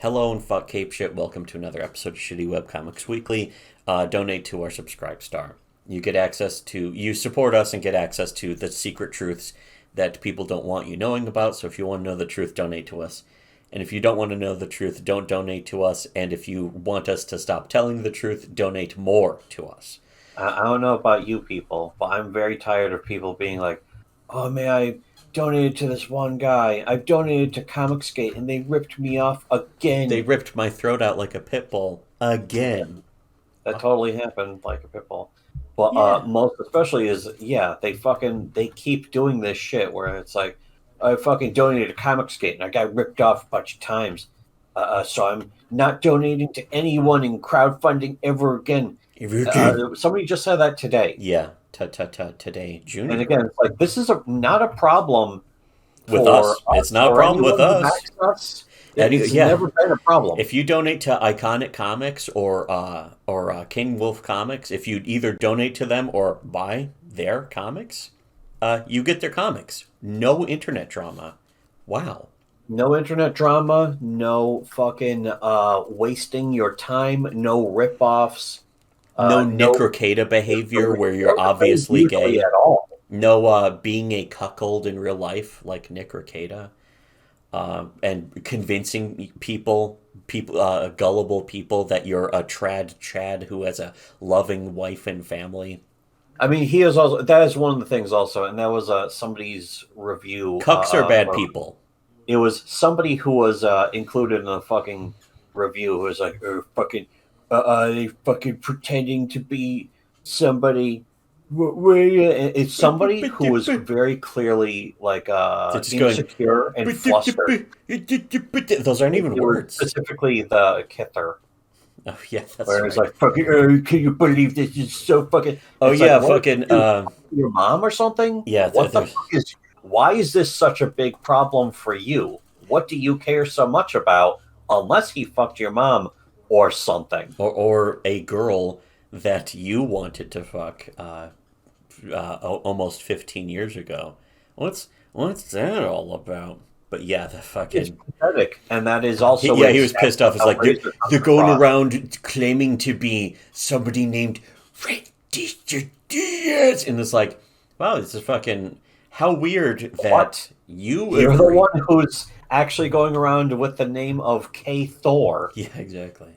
Hello and fuck cape shit. Welcome to another episode of Shittywebcomics Weekly. Donate to our subscribe star. You support us and get access to the secret truths that people don't want you knowing about. So if you want to know the truth, donate to us. And if you don't want to know the truth, don't donate to us. And if you want us to stop telling the truth, donate more to us. I don't know about you people, but I'm very tired of people being like, "Oh man, I donated to this one guy. I've donated to Comicsgate, and they ripped me off again." They ripped my throat out like a pit bull again. That totally happened, like a pit bull. But Yeah. most especially is they keep doing this shit where it's like, I fucking donated to Comicsgate and I got ripped off a bunch of times. So I'm not donating to anyone in crowdfunding ever again. Somebody just said that today. Yeah. Today, Junior. And again, it's like this is not a problem With for us. It's not a or problem with anyone who us. backs us. It's Yeah. never been a problem. If you donate to Iconic Comics or King Wolf Comics, if you either donate to them or buy their comics, you get their comics. No internet drama. Wow. No internet drama, no fucking wasting your time, no ripoffs, No no Nick Ricada behavior where you're obviously gay. at all. No being a cuckold in real life like Nick Ricada. And convincing gullible people that you're a trad Chad who has a loving wife and family. I mean, he is also that is one of the things also, and that was somebody's review. Cucks are bad people. It was somebody who was included in the fucking review who was like, they fucking pretending to be somebody. It's somebody who was very clearly like insecure and flustered. Those aren't even words. Specifically, the Kither. Oh yeah, that's where right. It's like fucking. Can you believe this is so fucking? Oh it's yeah, like, fucking. Your mom or something? Yeah. What the fuck is? Why is this such a big problem for you? What do you care so much about? Unless he fucked your mom or something, or a girl that you wanted to fuck almost 15 years ago. What's that all about? But yeah, the fucking it's pathetic, and that is also he was pissed off. It's like they're going around claiming to be somebody named Diaz, and it's like, wow, this is fucking how weird that you're the one who's actually going around with the name of K Thor. Yeah, exactly.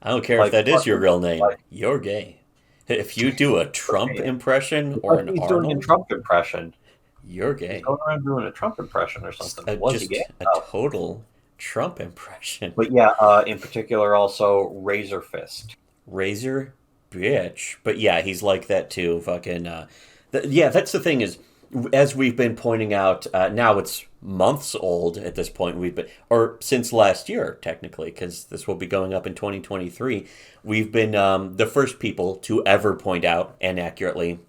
I don't care if that is your real name. You're gay. If you do a Trump impression or an Arnold, doing a Trump impression, you're gay. He's going around doing a Trump impression or something. Was he gay? A total Trump impression. But yeah, in particular, also Razor Fist. Razor, bitch. But yeah, he's like that too. Fucking. Yeah, that's the thing is, as we've been pointing out, now it's months old at this point. Or since last year, technically, because this will be going up in 2023. We've been the first people to ever point out, and accurately,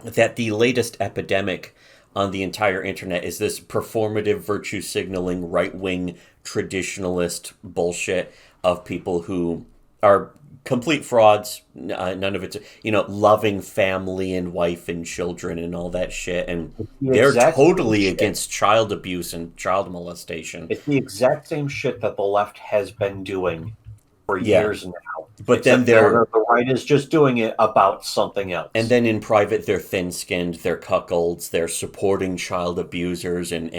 that the latest epidemic on the entire internet is this performative virtue signaling right-wing traditionalist bullshit of people who are complete frauds. None of it's, loving family and wife and children and all that shit. And they're totally against child abuse and child molestation. It's the exact same shit that the left has been doing for years now. But then the right is just doing it about something else. And then in private, they're thin-skinned, they're cuckolds, they're supporting child abusers and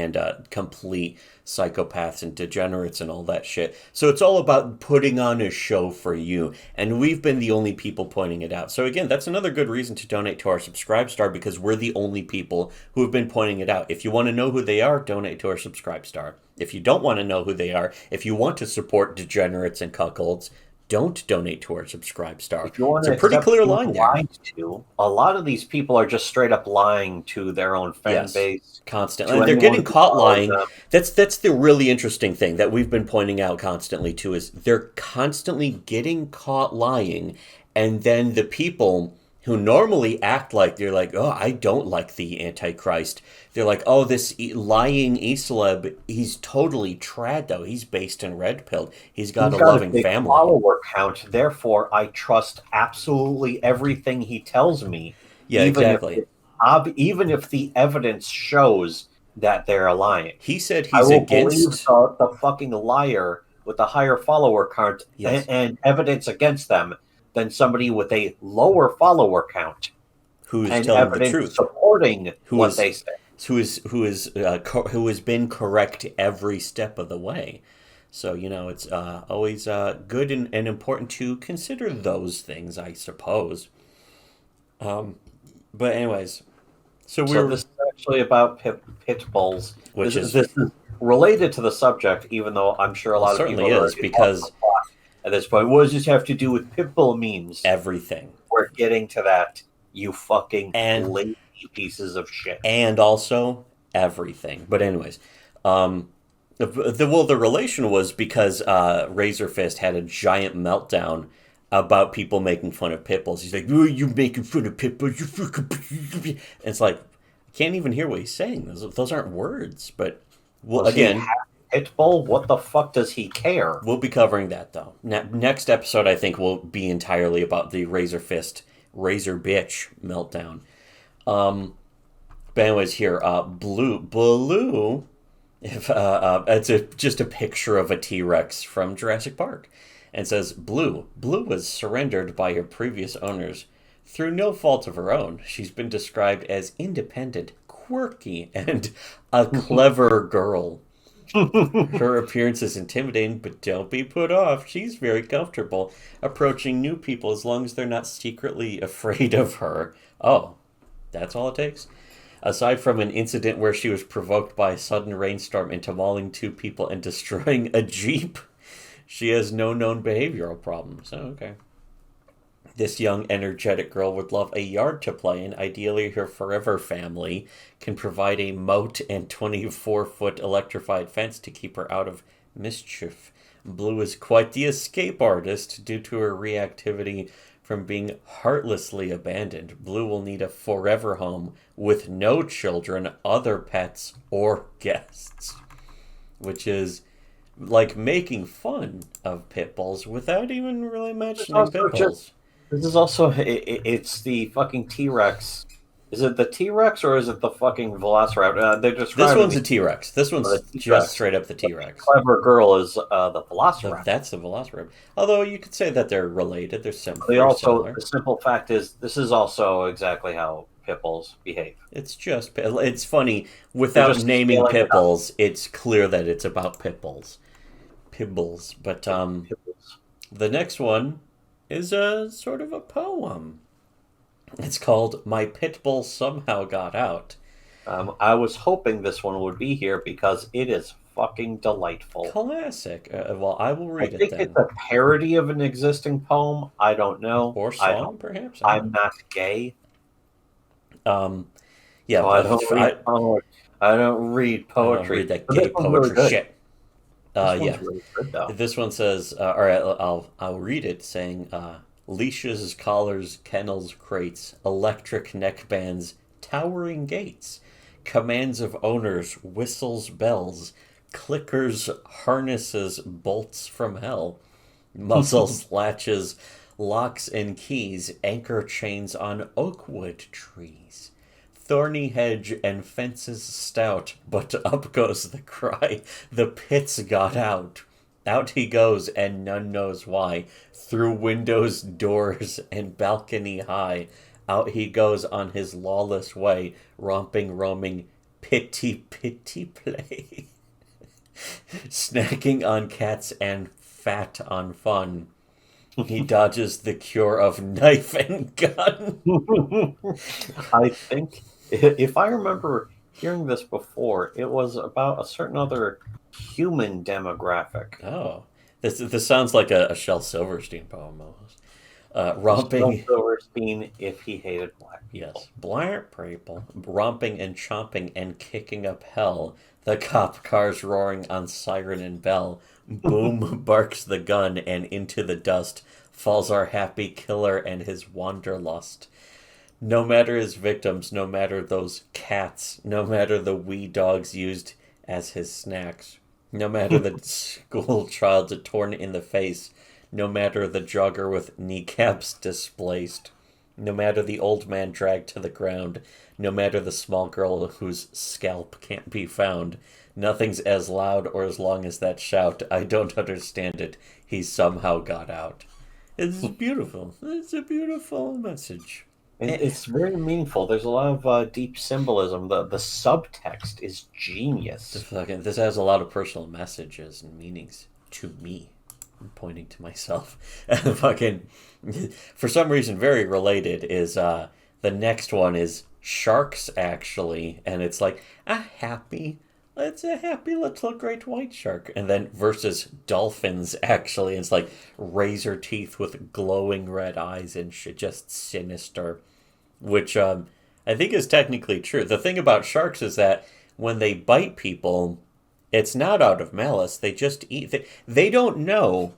complete psychopaths and degenerates and all that shit. So it's all about putting on a show for you. And we've been the only people pointing it out. So again, that's another good reason to donate to our Subscribe Star, because we're the only people who have been pointing it out. If you want to know who they are, donate to our Subscribe Star. If you don't want to know who they are, if you want to support degenerates and cuckolds, don't donate to our Subscribe Star. It's a pretty clear line there. A lot of these people are just straight up lying to their own fan base. Constantly. And they're getting caught lying. That's the really interesting thing that we've been pointing out constantly too, is they're constantly getting caught lying, and then the people who normally act like they're like, oh, I don't like the Antichrist. They're like, oh, this lying e-celeb, he's totally trad, though. He's based in red pill. He's got a loving family. Follower count. Therefore, I trust absolutely everything he tells me. Yeah, exactly. Even if the evidence shows that they're lying. He said he's against believe the fucking liar with a higher follower count Yes. and evidence against them than somebody with a lower follower count Who is and telling the evidence truth? supporting Who what is they say. who has been correct every step of the way. So it's always good and important to consider those things, I suppose. But anyways, so So we're this is actually about pit bulls. which is This is related to the subject, even though I'm sure a well, lot of people certainly have is already lost the because plot at this point. What does this have to do with pit bull memes? everything We're getting to that, you fucking and lazy pieces of shit. and also everything. But anyways, the relation was because Razor Fist had a giant meltdown about people making fun of pit bulls. He's like, "Oh, you making fun of pit bulls? You fucking." And it's like, I can't even hear what he's saying. Those aren't words. But well, Was he again, half pit bull? What the fuck does he care? we'll be covering that though. Next episode, I think, will be entirely about the Razor Fist, Razor Bitch meltdown. But anyways, here, Blue. If it's just a picture of a T-Rex from Jurassic Park, and it says Blue was surrendered by her previous owners through no fault of her own. She's been described as independent, quirky, and a clever girl. Her appearance is intimidating, but don't be put off. She's very comfortable approaching new people as long as they're not secretly afraid of her. Oh, that's all it takes? Aside from an incident where she was provoked by a sudden rainstorm into mauling two people and destroying a Jeep, she has no known behavioral problems. Oh, okay. This young, energetic girl would love a yard to play in. Ideally, her forever family can provide a moat and 24-foot electrified fence to keep her out of mischief. Blue is quite the escape artist due to her reactivity from being heartlessly abandoned. Blue will need a forever home with no children, other pets, or guests. Which is like making fun of pit bulls without even really mentioning pit bulls. This is also it's the fucking T-Rex. Is it the T-Rex or is it the fucking Velociraptor? They're This describing one's a T-Rex. This one's just straight up the T-Rex. Clever girl is the Velociraptor. That's the Velociraptor. Although you could say that they're related. They're They also similar. the simple fact is this is also exactly how pit bulls behave. It's funny without naming pit bulls. It's clear that it's about pit bulls. Pit bulls. But the next one is a sort of a poem. It's called "My Pit Bull Somehow Got Out." I was hoping this one would be here because it is fucking delightful. Classic. Well, I will read I think it then. it's a parody of an existing poem. I don't know. Or song, perhaps. I'm not gay. Yeah, so I don't read poetry. I don't read that gay poetry really shit. Yeah. Really good, though. This one says, all right, I'll read it saying, leashes, collars, kennels, crates, electric neckbands, towering gates, commands of owners, whistles, bells, clickers, harnesses, bolts from hell, muzzles, latches, locks and keys, anchor chains on oakwood trees. Thorny hedge and fences stout, but up goes the cry, the pit's got out. Out he goes, and none knows why, through windows, doors, and balcony high. Out he goes on his lawless way, romping, roaming, pitty play. Snacking on cats and fat on fun. He dodges the cure of knife and gun. I think, if I remember hearing this before, it was about a certain other human demographic. Oh, this sounds like a Shel Silverstein poem almost. Romping. Shel Silverstein, if he hated black people. Yes, black people. Romping and chomping and kicking up hell. The cop cars roaring on siren and bell. Boom barks the gun, and into the dust falls our happy killer and his wanderlust. No matter his victims, no matter those cats, no matter the wee dogs used as his snacks, no matter the school child torn in the face, no matter the jogger with kneecaps displaced, no matter the old man dragged to the ground, no matter the small girl whose scalp can't be found, Nothing's as loud or as long as that shout. I don't understand it. He somehow got out. It's beautiful. It's a beautiful message. It's very meaningful. There's a lot of deep symbolism. The subtext is genius. This has a lot of personal messages and meanings to me. I'm pointing to myself. Fucking, for some reason, very related is the next one is sharks actually, and it's like it's a happy little great white shark, and then versus dolphins actually, it's like razor teeth with glowing red eyes and shit, just sinister, which I think is technically true. The thing about sharks is that when they bite people, it's not out of malice. They just eat. They don't know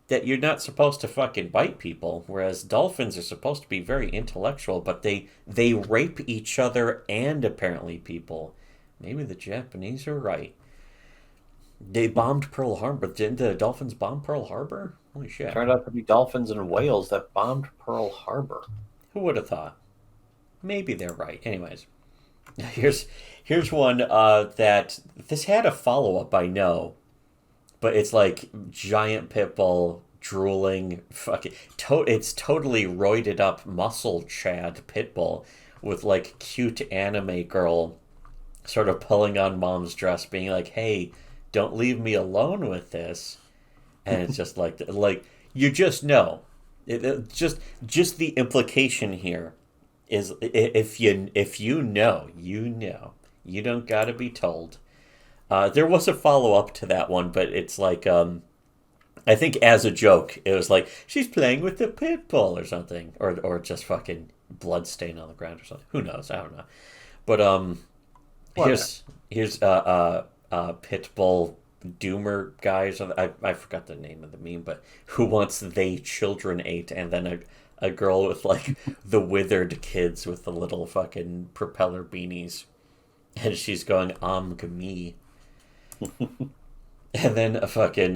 that you're not supposed to fucking bite people, whereas dolphins are supposed to be very intellectual, but they rape each other and apparently people. Maybe the Japanese are right. They bombed Pearl Harbor. Didn't the dolphins bomb Pearl Harbor? Holy shit. Turned out to be dolphins and whales that bombed Pearl Harbor. Who would have thought? Maybe they're right. Anyways, here's one that this had a follow-up, I know, but it's like giant pit bull drooling fucking it's totally roided up muscle Chad pit bull with like cute anime girl sort of pulling on mom's dress, being like, "Hey, don't leave me alone with this." And it's just like you just know, just the implication here is if you know, you know. You don't gotta be told. There was a follow up to that one, but it's like I think as a joke, it was like she's playing with the pit bull or something, or just fucking blood stain on the ground or something. Who knows? I don't know. But here's pit bull doomer guy or something. I forgot the name of the meme, but who wants they children ate, and then a girl with like the withered kids with the little fucking propeller beanies, and she's going me. And then a fucking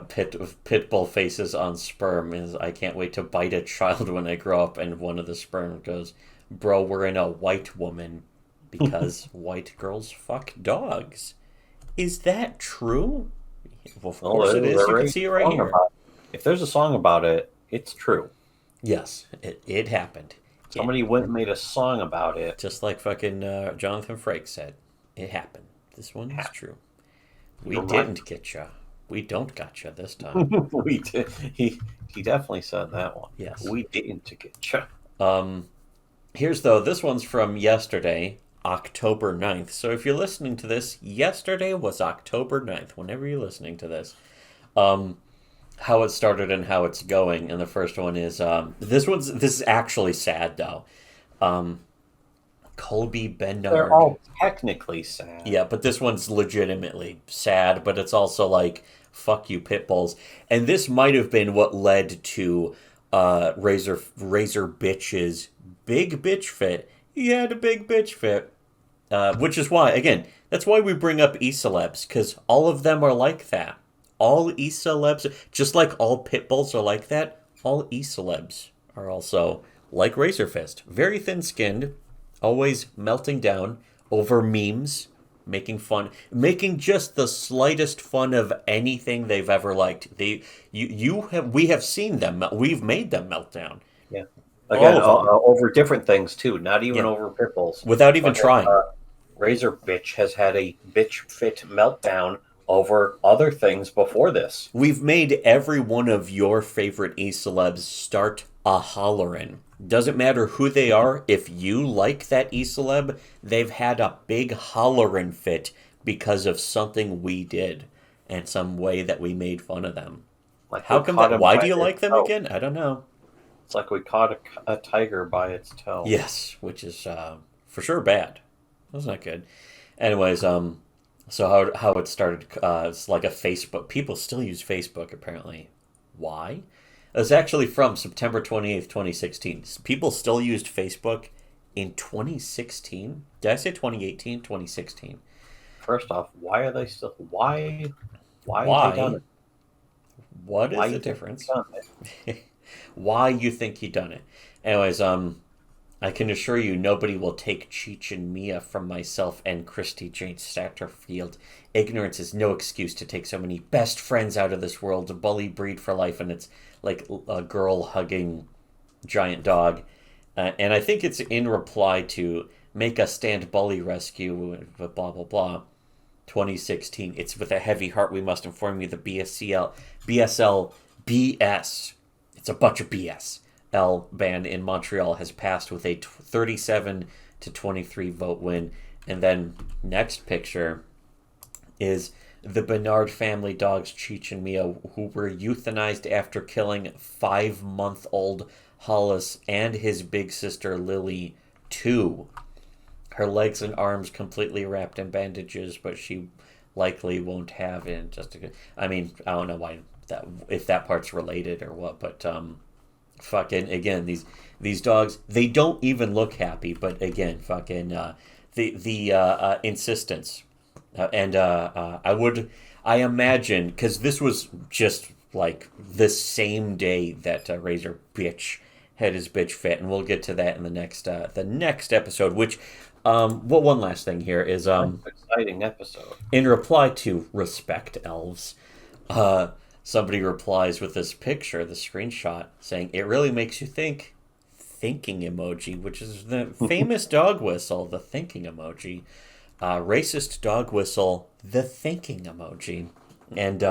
pit bull faces on sperm is I can't wait to bite a child when I grow up, and one of the sperm goes, "Bro, we're in a white woman because white girls fuck dogs." Is that true? Well, of course it is. You can see it right here. If there's a song about it, it's true. Yes, it happened. Somebody went and made a song about it. Just like fucking Jonathan Frakes said. It happened. This one is true. We didn't get you. We don't got you this time. We did. He definitely said that one. Yes. We didn't get you. Here's this one's from yesterday, October 9th. So if you're listening to this, yesterday was October 9th, whenever you're listening to this. How it started and how it's going. And the first one is this is actually sad though. Colby Bernard. They're all technically sad. Yeah, but this one's legitimately sad, but it's also like, fuck you, pit bulls. And this might have been what led to Razor Bitch's big bitch fit. He had a big bitch fit. Which is why, again, that's why we bring up e-celebs, because all of them are like that. All e-celebs, just like all pit bulls are like that, all e-celebs are also like Razor Fist. Very thin-skinned, always melting down over memes, making just the slightest fun of anything they've ever liked. We have seen them. We've made them melt down. Yeah. Again, over different things too, not even over pit bulls. Without even trying. Razor Bitch has had a bitch fit meltdown over other things before this. We've made every one of your favorite e-celebs start a hollerin'. Doesn't matter who they are, if you like that e-celeb, they've had a big hollerin' fit because of something we did and some way that we made fun of them. Like how come that? Why do you like them again? I don't know. It's like we caught a tiger by its toe. Yes, which is for sure bad. That's not good. Anyways, so how it started, it's like a Facebook. People still use Facebook, apparently. Why? It's actually from September 28th, 2016. People still used Facebook in 2016? Did I say 2018? 2016. First off, why are they still... Why have they done it? What is the difference? Why you think he done it? Anyways, I can assure you nobody will take Cheech and Mia from myself and Christy Jane Satterfield. Ignorance is no excuse to take so many best friends out of this world, a bully breed for life, and it's like a girl hugging giant dog. And I think it's in reply to Make a Stand Bully Rescue, blah, blah, blah, 2016. It's with a heavy heart we must inform you the BSL BS. It's a bunch of BS. L band in Montreal has passed with a 37 to 23 vote win. And then next picture is the Bernard family dogs Cheech and Mia, who were euthanized after killing 5-month-old Hollis and his big sister Lily too. Her legs and arms completely wrapped in bandages, but she likely won't have it. I mean, I don't know why that, if that part's related or what, but fucking again, these dogs, they don't even look happy, but again, fucking the insistence, I imagine, because this was just like the same day that Razor Bitch had his bitch fit, and we'll get to that in the next episode. Which, well, one last thing here is exciting episode. In reply to Respect Elves, somebody replies with this picture, the screenshot, saying, "It really makes you think." Thinking emoji, which is the famous dog whistle, the thinking emoji. Racist dog whistle, the thinking emoji. And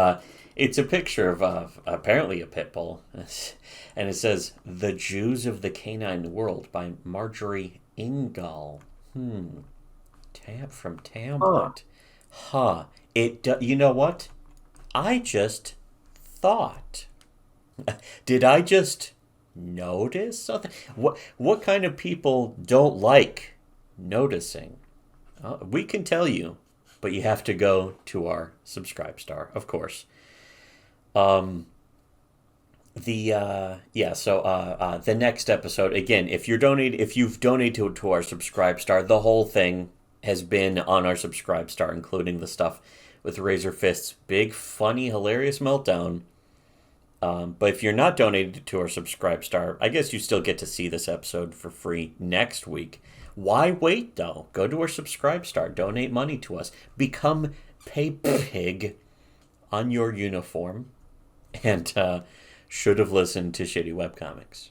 it's a picture of apparently a pit bull. And it says, "The Jews of the Canine World" by Marjorie Ingall. Tab from Tamlet. Huh. You know what? I just thought. Did I just notice something? What kind of people don't like noticing? We can tell you, but you have to go to our Subscribe Star, of course. The next episode, again, if you've donated to our Subscribe Star, the whole thing has been on our Subscribe Star, including the stuff with Razor Fist's big, funny, hilarious meltdown. But if you're not donated to our Subscribe Star, I guess you still get to see this episode for free next week. Why wait, though? Go to our Subscribe Star. Donate money to us. Become Pay Pig on your uniform. And should have listened to Shitty Webcomics.